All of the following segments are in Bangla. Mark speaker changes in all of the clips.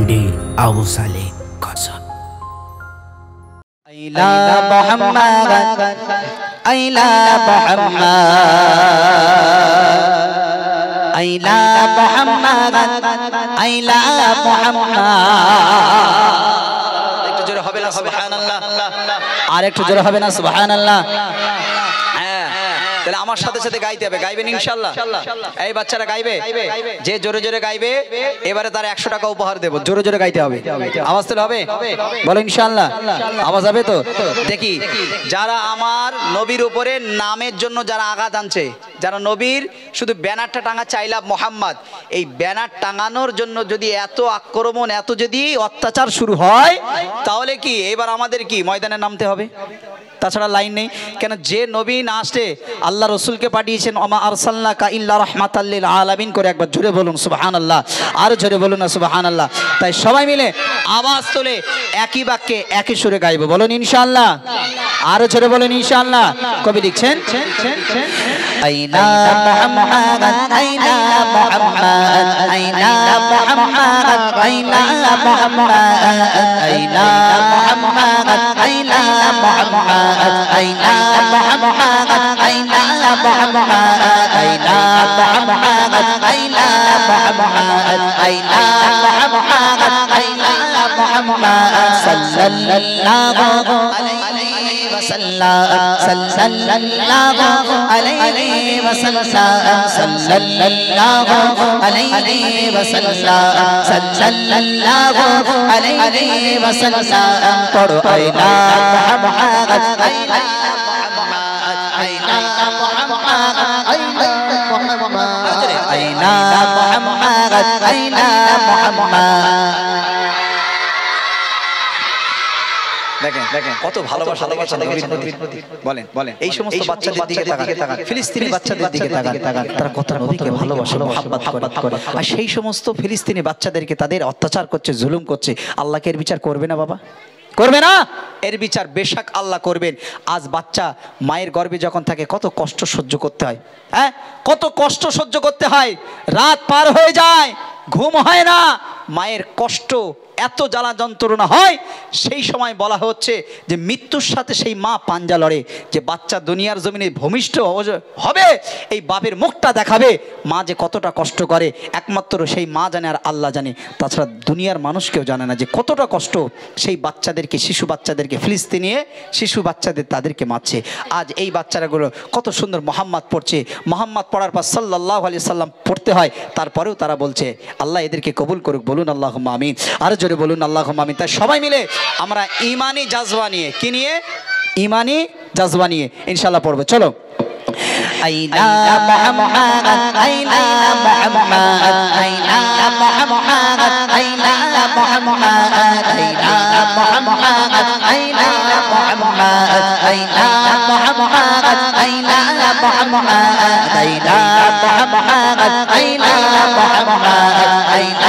Speaker 1: Today Abu Saleh Qasim.
Speaker 2: Ayla Muhammad, Ayla Muhammad, Ayla Muhammad, Ayla Muhammad. একটু জোরে হবে না সুবহানাল্লাহ? আর একটু জোরে হবে না সুবহানাল্লাহ? তাহলে আমার সাথে সাথে গাইতে হবে, গাইবেন ইনশাআল্লাহ? এই বাচ্চারা গাইবে, যে জোরে জোরে গাইবে এবারে তার 100 টাকা উপহার দেব। জোরে জোরে গাইতে হবে, আওয়াজ তুলে হবে, বলো ইনশাআল্লাহ। আওয়াজ হবে তো? দেখি যারা আমার নবীর উপরে নামের জন্য যারা আঘাত আনছে, যারা নবীর শুধু ব্যানারটা টাঙা চাইলা মোহাম্মদ, এই ব্যানার টাঙানোর জন্য যদি এত আক্রমণ, এত যদি অত্যাচার শুরু হয়, তাহলে কি এবার আমাদের কি ময়দানে নামতে হবে? তাছাড়া লাইন নেই। কেন? যে নবী না আসে, আল্লাহ রসুলকে পাঠিয়েছেন ওমা আরসালনাকা ইল্লা রাহমাতাল লিল আলামিন করে একবার জোরে বলুন সুবহানাল্লাহ, আর জোরে বলুন না সুবহানাল্লাহ। তাই সবাই মিলে আওয়াজ তোলে একই বাক্যে একই সুরে গাইবো, বলুন ইনশাআল্লাহ, আর জোরে বলুন ইনশাআল্লাহ। কবি লিখছেন আইনা মুহাম্মদ, আইনা মুহাম্মদ, আইনা মুহাম্মদ, আইনা মুহাম্মদ, আইনা মুহাম্মদ, আইনা মুহাম্মদ, আইনা মুহাম্মদ, আইনা মুহাম্মদ, আইনা মুহাম্মদ, আইনা মুহাম্মদ, আইনা মুহাম্মদ, আইনা মুহাম্মদ সাল্লাল্লাহু আলাইহি ওয়াসাল্লাম, সাল্লাল্লাহু আলাইহি ওয়াসাল্লাম, সাল্লাল্লাহু আলাইহি ওয়াসাল্লাম, সাল্লাল্লাহু আলাইহি ওয়াসাল্লাম। পড়ো আইনা মুহাম্মদ, আইনা মুহাম্মদ, আইনা মুহাম্মদ, আইনা মুহাম্মদ, আইনা মুহাম্মদ, আইনা মুহাম্মদ। দেখেন দেখেন কত ভালোবাসা দেখাচ্ছেন নবীর প্রতি। বলেন বলেন এই সমস্ত বাচ্চাদের দিকে তাকান, ফিলিস্তিনি বাচ্চাদের দিকে তাকান, তারা কত নবীকে ভালোবাসে, মুহাব্বত করে। আর সেই সমস্ত ফিলিস্তিনি বাচ্চাদেরকে তাদের অত্যাচার করছে, জুলুম করছে, আল্লাহকে এর বিচার করবে না বাবা? করবে না? এর বিচার বেশক আল্লাহ করবেন। আজ বাচ্চা মায়ের গর্ভে যখন থাকে কত কষ্ট সহ্য করতে হয়, হ্যাঁ, কত কষ্ট সহ্য করতে হয়, রাত পার হয়ে যায়, ঘুম হয় না, মায়ের কষ্ট এত জ্বালা যন্ত্রণা হয়। সেই সময় বলা হচ্ছে যে মৃত্যুর সাথে সেই মা পাঞ্জা লড়ে, যে বাচ্চা দুনিয়ার জমিনে ভূমিষ্ঠ হবে, এই বাপের মুখটা দেখাবে, মা যে কতটা কষ্ট করে একমাত্র সেই মা জানে আর আল্লাহ জানে। তাছাড়া দুনিয়ার মানুষ কেউ জানে না যে কতটা কষ্ট সেই বাচ্চাদেরকে, শিশু বাচ্চাদেরকে, ফিলিস্তিনে শিশু বাচ্চাদের তাদেরকে মারছে। আজ এই বাচ্চারাগুলো কত সুন্দর মোহাম্মদ পড়ছে, মোহাম্মদ পড়ার পর সাল্লাল্লাহু আলাইহি সাল্লাম পড়তে হয়, তারপরেও তারা বলছে আল্লাহ এদেরকে কবুল করুক, বলুন আল্লাহুম্মা আমিন, আর জোরে বলুন আল্লাহুম্মা আমিন। তাই সবাই মিলে আমরা ঈমানি জাজবা নিয়ে, কি নিয়ে? ঈমানি জাজবা নিয়ে ইনশাআল্লাহ পড়বো। চলো আইনা মুহাম্মদ, আইনা মুহাম্মদ, আইনা মুহাম্মদ, আইনা মুহাম্মদ, আইনা মুহাম্মদ, আইনা মুহাম্মদ, আইনা মুহাম্মদ, আইনা মুহাম্মদ, আইনা মুহাম্মদ, আইনা মুহাম্মদ, আইনা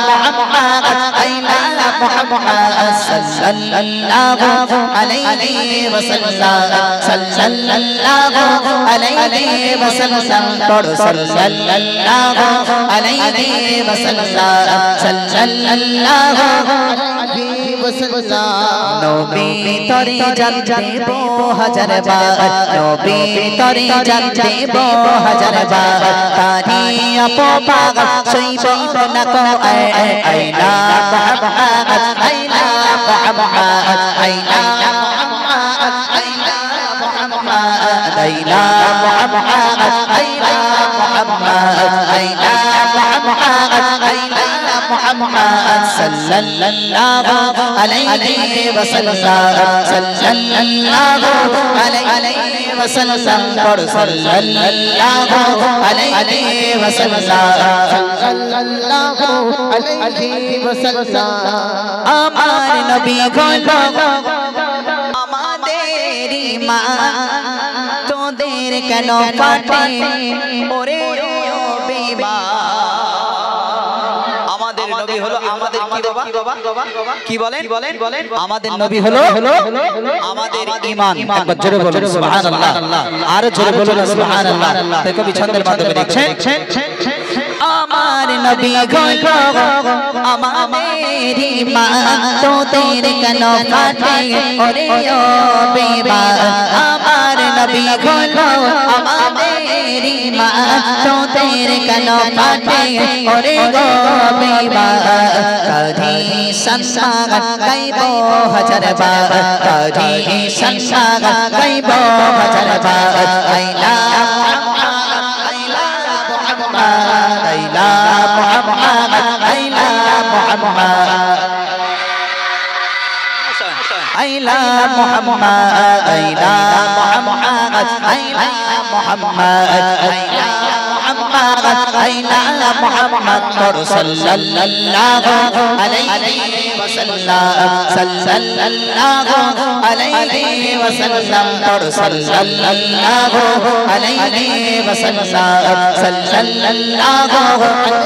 Speaker 2: মুহাম্মদ, আইনা মুহাম্মদ সাল্লাল্লাহু আলাইহি ওয়াসাল্লাম, সাল্লাল্লাহু আলাইহি ওয়াসাল্লাম। পড়ো সাল্লাল্লাহু আলাইহি ওয়াসাল্লাম, সাল্লাল্লাহু আলাইহি ওয়াসাল্লাম। নবী তরে জান দেব হাজার বার, নবী তরে জান দেব হাজার বার, তারি অপবাদ সইব না কো আইনা মুহাম্মদ, আইনা মুহাম্মদ, আইনা মুহাম্মদ, আইনা মুহাম্মদ, আইনা মুহাম্মদ, আইনা মুহাম্মদ, আইনা মুহাম্মদ, আইনা মুহাম্মদ সাল্লাল্লাহু আলাইহি ওয়াসাল্লাম, সাল্লাল্লাহু আলাইহি ওয়াসাল্লাম। পড়ো সাল্লাল্লাহু আলাইহি ওয়াসাল্লাম, সাল্লাল্লাহু আলাইহি ওয়াসাল্লাম। আমার নবী হলো আমাদের ঈমান, তোদের কেন ফাটে ওরে বেঈমান। আমাদের নবী হলো আমাদের কি বাবা? কি বলেন? আমাদের নবী হলো আমাদের ঈমান। একবার জোরে বলুন সুবহানাল্লাহ, আর জোরে বলুন সুবহানাল্লাহ। তাই কবি ছন্দের মাধ্যমে লিখছেন আমার নবী হলো আমাদের ঈমান তোদের কেন ফাটে ওরে ও বেঈমান আমার নবী হলো আমাদের ঈমান তোদের কেন ফাটে ওরে গো বেঈমান কাধি সম্মান গাইব হাজার বার কাধি সম্মান গাইব হাজার বার আইলা আইলা মুহাম্মদ আইলা মুহাম্মদ আইলা মুহাম্মদ আইলা মুহাম্মদ আইলা মুহাম্মদ আইলা আইলা মুহাম্মদ সাল্লাল্লাহু আলাইহি ওয়াসাল্লাম সাল্লাল্লাহু আলাইহি ওয়াসাল্লাম সাল্লাল্লাহু আলাইহি ওয়াসাল্লাম সাল্লাল্লাহু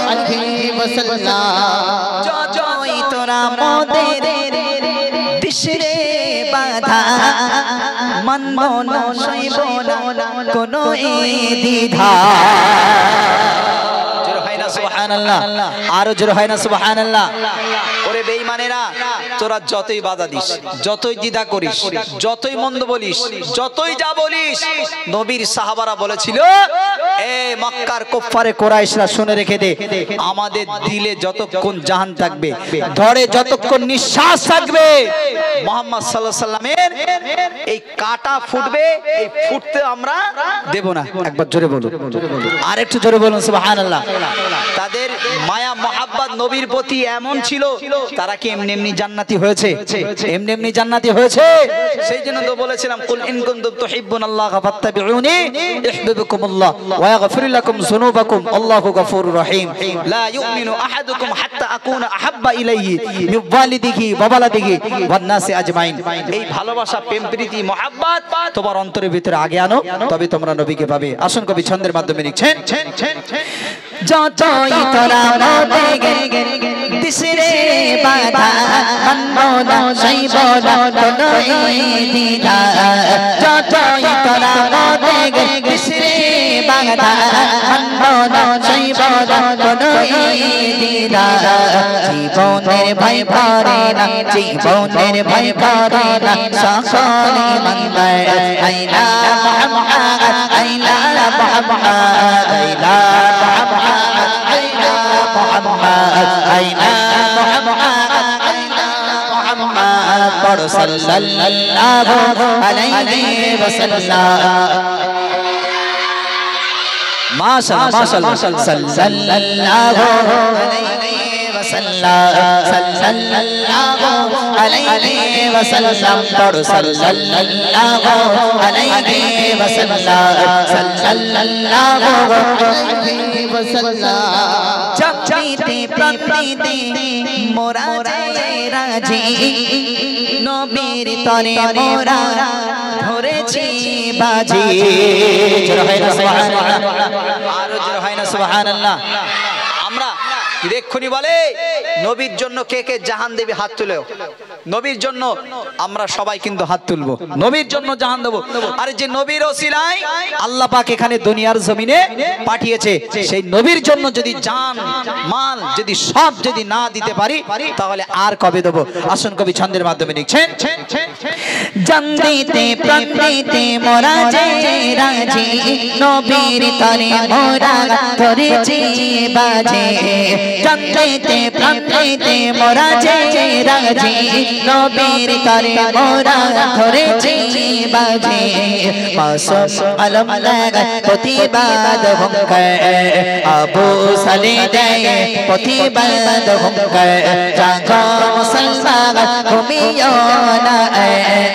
Speaker 2: আলাইহি ওয়াসাল্লাম জয় তোরা মোদের দিশরে বাধা মানব না সইব না কোনো দ্বিধা জোরে হয় না সুবহানাল্লাহ আরো জোরে হয় না সুবহানাল্লাহ ওরে বেঈমানেরা তোরা যতই বাধা দিস যতই দ্বিধা করিস যতই মন্দ বলিস যতই যা বলিস নবীর সাহাবারা বলেছিল এ মক্কার কুফারে কুরাইশরা শুনে রেখে দে আমাদের দিলে যতক্ষণ জাহান থাকবে ধরে যতক্ষণ নিঃশ্বাস থাকবে মুহাম্মদ সাল্লাল্লাহু আলাইহি সাল্লামের এই কাটা ফুটবে এই ফুটতে আমরা দেব না একবার জোরে বলুন আরেকটু জোরে বলুন সুবহানাল্লাহ তাদের মায়া মহব্বত নবীর প্রতি এমন ছিল তারা কি এমনি এমনি জান্নাতি হয়েছে এমনি এমনি জান্নাতি হয়েছে সেইজন্য তো বলেছিলাম কুল ইন কুনতুম তুহিব্বুনাল্লাহ ফাত্তাবিউনি ইউহিব্বুকুমুল্লাহ ওয়া ইয়াগফির লাকুম যুনুবাকুম আল্লাহু গফুরুর রহিম লা ইউমিনু আহাদুকুম হাত্তা আকুনা আহাব্বা ইলাইহি মিন ওয়ালিদিহি ওয়া ওয়ালাদিহি ওয়ান নাসি আজমাইন এই ভালোবাসা প্রেম প্রীতি মহব্বত তোমার অন্তরের ভিতরে আগে আনো তবে তোমরা নবীকে পাবে আসুন কবি ছন্দের মাধ্যমে লিখছেন যতই তোরা মোদের দিশরে বাধা মানব না সইব না কোনো দ্বিধা যতই তোরা মোদের দিশরে বাধা মানব না সইব না কোনো দ্বিধা জীবনের ভয় করে না জীবনের ভয় করে না সকলে মানবে আইলা মুহাম্মদ আইলা মুহাম্মদ আইলা সাল্লাল্লাহু আলাইহি ওয়াসাল্লাম মাশাআল্লাহ সাল্লাল্লাহু আলাইহি ওয়াসাল্লাম সাল্লাল্লাহু আলাইহি ওয়াসাল্লাম সাল্লাল্লাহু আলাইহি ওয়াসাল্লাম সাল্লাল্লাহু আলাইহি ওয়াসাল্লাম জাতিতে প্রান্তিতে মোরা যায় রাজি নবীর তরে মোরা ধরেছি বাজি জোরে হয় না সুবহানাল্লাহ আরো জোরে হয় না সুবহানাল্লাহ আমরা দেখুনি বলে নবীর জন্য কে কে জাহান দেবে হাত তুলে নবীর জন্য আমরা সবাই কিন্তু হাত তুলবো নবীর জন্য জাহান দেব আরে যে নবীর ওসিলায় আল্লাহ পাক এখানে দুনিয়ার জমিনে পাঠিয়েছে সেই নবীর জন্য যদি জান মাল যদি সব যদি না দিতে পারি তাহলে আর কবে দেব আসুন কবি ছন্দের মাধ্যমে লিখছেন জান দিতে প্রাণ দিতে মোরা যায় রাজি নবীর তরে মোরা ধরেছি বাজে জান দিতে প্রাণ দিতে মোরা যায় রাজি নবীর তরে মোরা ধরেছি বাজে মাসুম আলম লাগা প্রতিবাদ হুঙ্কার আবু সালে দেয় প্রতিবাদ হুঙ্কার জাগো মুসলমান ঘুমিও না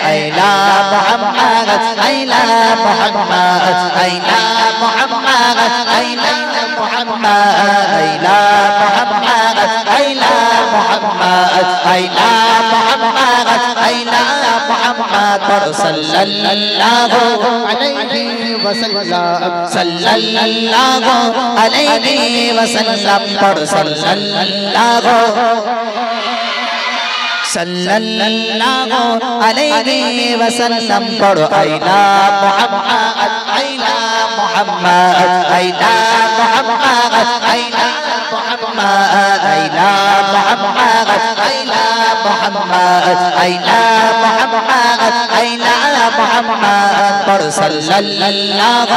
Speaker 2: আইলা মুহাম্মদ আইলা মুহাম্মদ আইলা মুহাম্মদ আইলা মুহাম্মদ আইলা মুহাম্মদ আইলা মুহাম্মদ আইলা মুহাম্মদ আইলা মুহাম্মদ সাল্লাল্লাহু আলাইহি ওয়াসাল্লাম সাল্লাল্লাহু আলাইহি ওয়াসাল্লাম সাল্লাল্লাহু সাল্লাল্লাহু আলাইহি ওয়াসাল্লাম পড়ো আইলা মুহাম্মদ আইলা মুহাম্মদ আইলা মুহাম্মদ আইলা محمد إلى محمد إلى محمد إلى محمد إلى محمد صلى الله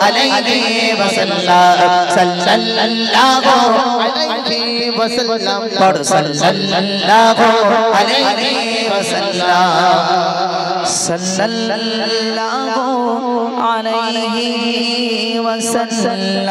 Speaker 2: عليه وسلم صلى الله عليه وسلم صلى الله عليه وسلم صلى الله عليه وسلم